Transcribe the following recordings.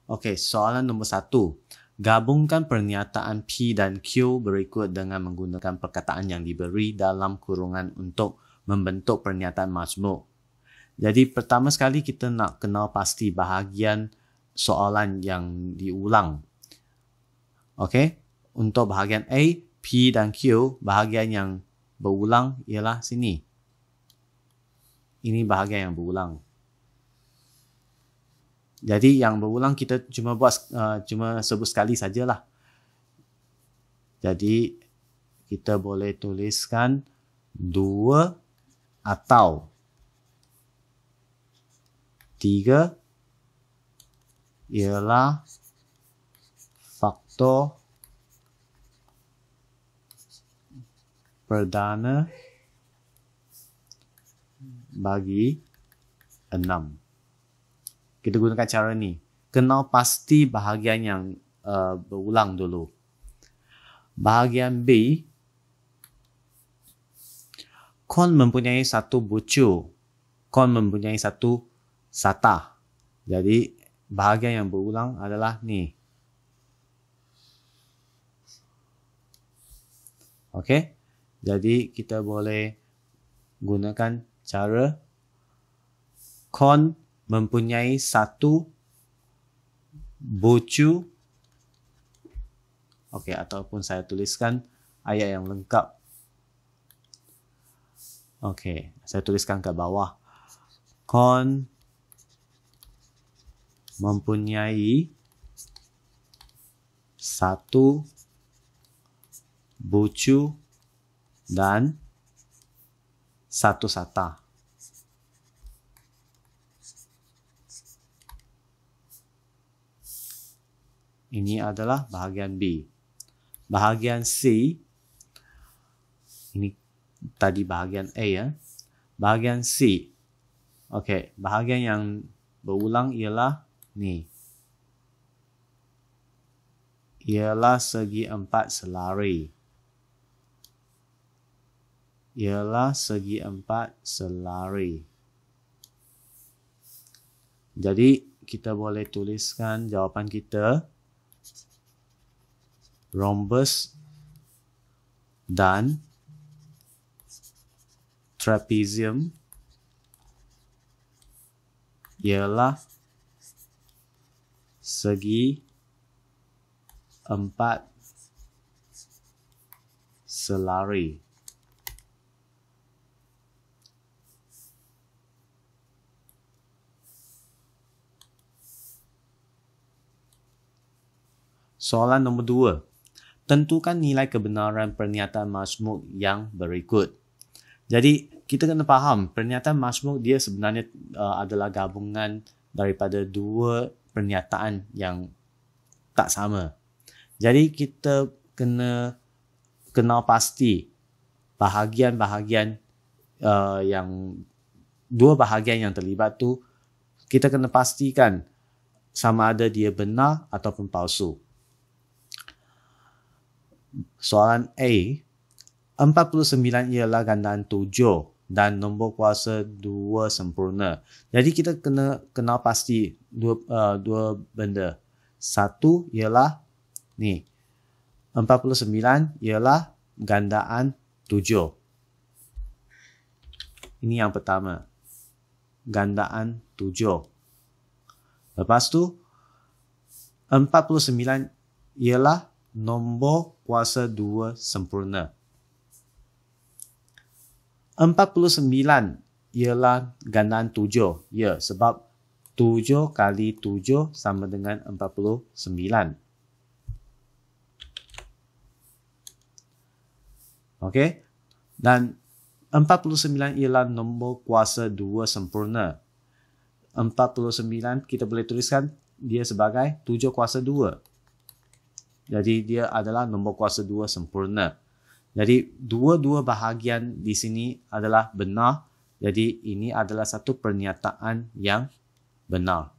Okey, soalan nombor 1. Gabungkan pernyataan P dan Q berikut dengan menggunakan perkataan yang diberi dalam kurungan untuk membentuk pernyataan majmuk. Jadi pertama sekali kita nak kenal pasti bahagian soalan yang diulang. Okey, untuk bahagian A, P dan Q, bahagian yang berulang ialah sini. Ini bahagian yang berulang. Jadi yang berulang kita cuma sebut sekali sajalah. Jadi kita boleh tuliskan 2 atau 3 ialah faktor perdana bagi 6. Kita gunakan cara ni. Kenal pasti bahagian yang berulang dulu. Bahagian B, kon mempunyai satu bucu. Kon mempunyai satu satah. Jadi bahagian yang berulang adalah ni. Okey. Jadi kita boleh gunakan cara kon mempunyai satu bucu. Okey, ataupun saya tuliskan ayat yang lengkap. Okey, saya tuliskan kat bawah. Kon mempunyai satu bucu dan satu satah. Ini adalah bahagian B. Bahagian C, ini tadi bahagian A ya. Bahagian C. Okey, bahagian yang berulang ialah ni. Ialah segi 4 selari. Ialah segi 4 selari. Jadi kita boleh tuliskan jawapan kita. Rhombus dan trapezium ialah segi 4 selari. Soalan nombor 2. Tentukan nilai kebenaran pernyataan majmuk yang berikut. Jadi, kita kena faham pernyataan majmuk dia sebenarnya adalah gabungan daripada 2 pernyataan yang tak sama. Jadi, kita kena kenal pasti bahagian-bahagian yang 2 bahagian yang terlibat tu, kita kena pastikan sama ada dia benar ataupun palsu. Soalan A, 49 ialah gandaan 7 dan nombor kuasa 2 sempurna. Jadi kita kena kenal pasti dua benda. Satu ialah ni. 49 ialah gandaan 7. Ini yang pertama. Gandaan 7. Lepas tu 49 ialah nombor kuasa 2 sempurna. 49 ialah gandaan 7. Ya, sebab 7 kali 7 sama dengan 49. Okey. Dan 49 ialah nombor kuasa 2 sempurna. 49 kita boleh tuliskan dia sebagai 7 kuasa 2. Jadi dia adalah nombor kuasa 2 sempurna. Jadi dua-dua bahagian di sini adalah benar. Jadi ini adalah satu pernyataan yang benar.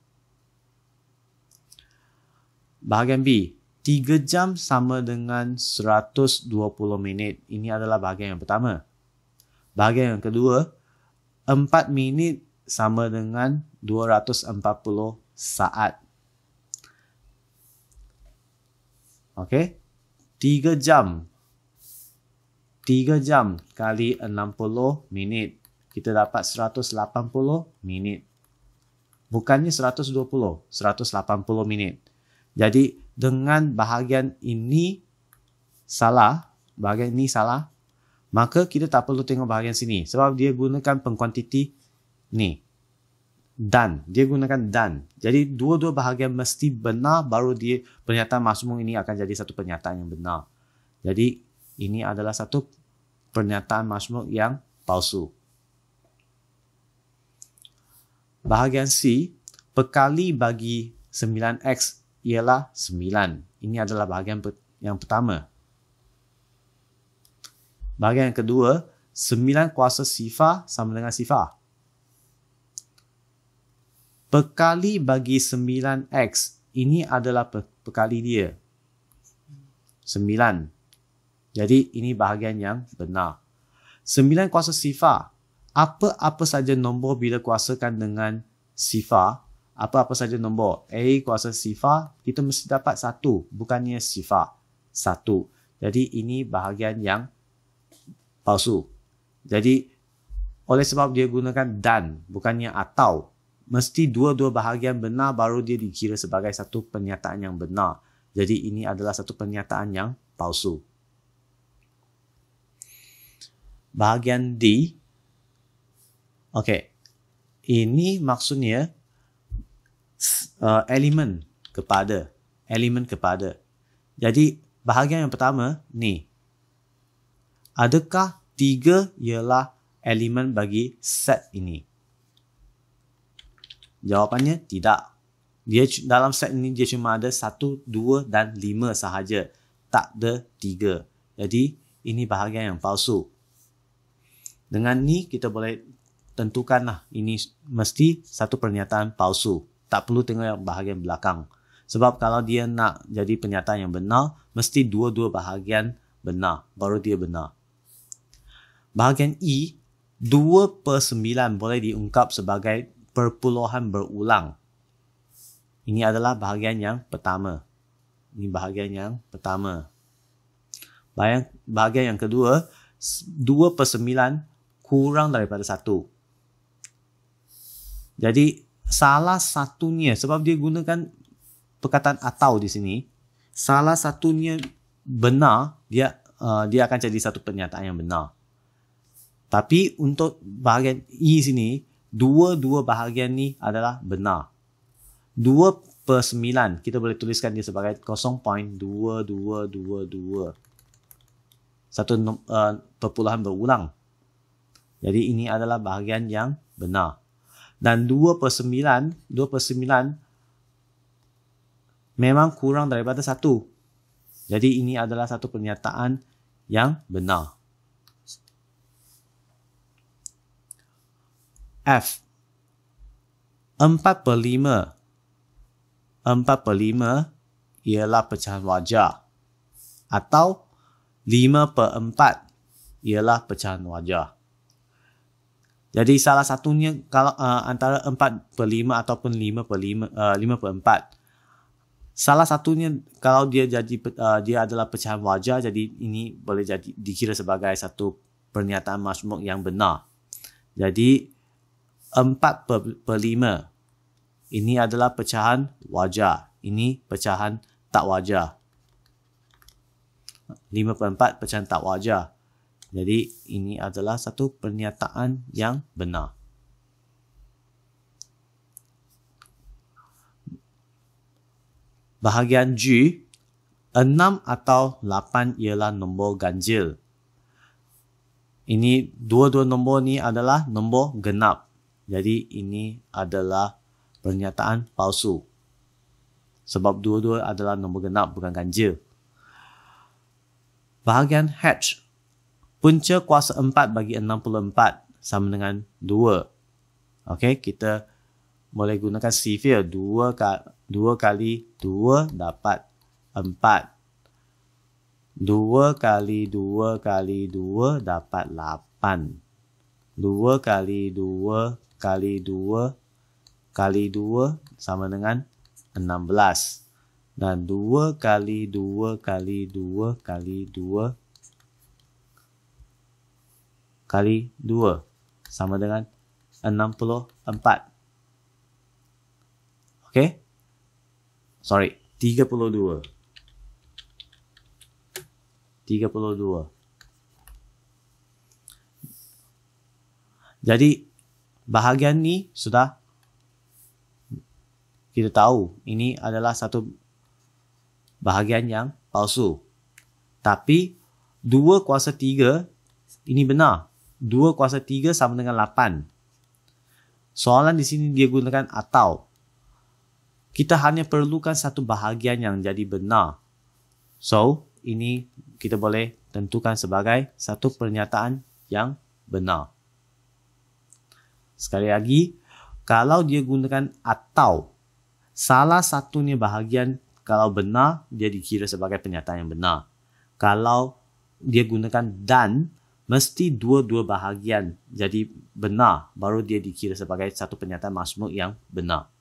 Bahagian B. 3 jam sama dengan 120 minit. Ini adalah bahagian yang pertama. Bahagian yang kedua. 4 minit sama dengan 240 saat. Okey. 3 jam. 3 jam kali 60 minit. Kita dapat 180 minit. Bukannya 120, 180 minit. Jadi dengan bahagian ini salah, maka kita tak perlu tengok bahagian sini. Sebab dia gunakan pengkuantiti ni. Dan. Dia gunakan dan. Jadi dua-dua bahagian mesti benar, baru dia pernyataan masmuk ini akan jadi satu pernyataan yang benar. Jadi ini adalah satu pernyataan masmuk yang palsu. Bahagian C, perkali bagi 9X ialah 9. Ini adalah bahagian yang pertama. Bahagian yang kedua, 9 kuasa sifar sama dengan sifar. Perkali bagi 9X, ini adalah perkali dia. 9. Jadi ini bahagian yang benar. 9 kuasa sifar. Apa-apa saja nombor bila kuasakan dengan sifar, apa-apa saja nombor A kuasa sifar, kita mesti dapat 1, bukannya sifar. 1. Jadi ini bahagian yang palsu. Jadi oleh sebab dia gunakan dan, bukannya atau. Mesti dua-dua bahagian benar baru dia dikira sebagai satu pernyataan yang benar. Jadi ini adalah satu pernyataan yang palsu. Bahagian D. Okey. Ini maksudnya elemen kepada. Elemen kepada. Jadi bahagian yang pertama ni. Adakah 3 ialah elemen bagi set ini? Jawapannya tidak. Dia dalam set ini dia cuma ada 1, 2 dan 5 sahaja. Tak ada 3. Jadi ini bahagian yang palsu. Dengan ni kita boleh tentukanlah ini mesti satu pernyataan palsu. Tak perlu tengok yang bahagian belakang. Sebab kalau dia nak jadi pernyataan yang benar, mesti dua-dua bahagian benar. Baru dia benar. Bahagian E, 2/9 boleh diungkap sebagai perpuluhan berulang. Ini adalah bahagian yang pertama. Ini bahagian yang pertama. Bahagian yang kedua, 2/9 kurang daripada 1. Jadi salah satunya, sebab dia gunakan perkataan atau di sini, salah satunya benar, dia akan jadi satu pernyataan yang benar. Tapi untuk bahagian E sini, dua-dua bahagian ni adalah benar. 2/9 kita boleh tuliskan dia sebagai 0.2222. Satu perpuluhan berulang. Jadi ini adalah bahagian yang benar. Dan 2/9 memang kurang daripada 1. Jadi ini adalah satu pernyataan yang benar. F. 4/5. 4/5 ialah pecahan wajar. Atau 5/4 ialah pecahan wajar. Jadi salah satunya kalau antara 4/5 ataupun 5/4. Salah satunya kalau dia adalah pecahan wajar, jadi ini boleh jadi dikira sebagai satu pernyataan masmuk yang benar. Jadi 4/5 ini adalah pecahan wajar. Ini pecahan tak wajar. 5/4 pecahan tak wajar. Jadi ini adalah satu pernyataan yang benar. Bahagian G, 6 atau 8 ialah nombor ganjil. Ini dua-dua nombor ni adalah nombor genap. Jadi ini adalah pernyataan palsu. Sebab dua-dua adalah nombor genap, bukan ganjil. Bahagian H, punca kuasa 4 bagi 64 sama dengan 2. Okey, kita boleh gunakan sifir. 2 kali 2 dapat 4. 2 kali 2 kali 2 dapat 8. 2 kali 2 kali 2 kali 2 sama dengan 16. Dan 2 kali 2 kali 2 kali 2 kali 2 sama dengan 64. Okey? Sorry, 32. 32. Jadi, bahagian ni sudah kita tahu ini adalah satu bahagian yang palsu. Tapi 2 kuasa 3 ini benar. 2 kuasa 3 sama dengan 8. Soalan di sini dia gunakan atau. Kita hanya perlukan satu bahagian yang jadi benar. So, ini kita boleh tentukan sebagai satu pernyataan yang benar. Sekali lagi, kalau dia gunakan atau, salah satunya bahagian kalau benar, dia dikira sebagai pernyataan yang benar. Kalau dia gunakan dan, mesti dua-dua bahagian jadi benar, baru dia dikira sebagai satu pernyataan masmuk yang benar.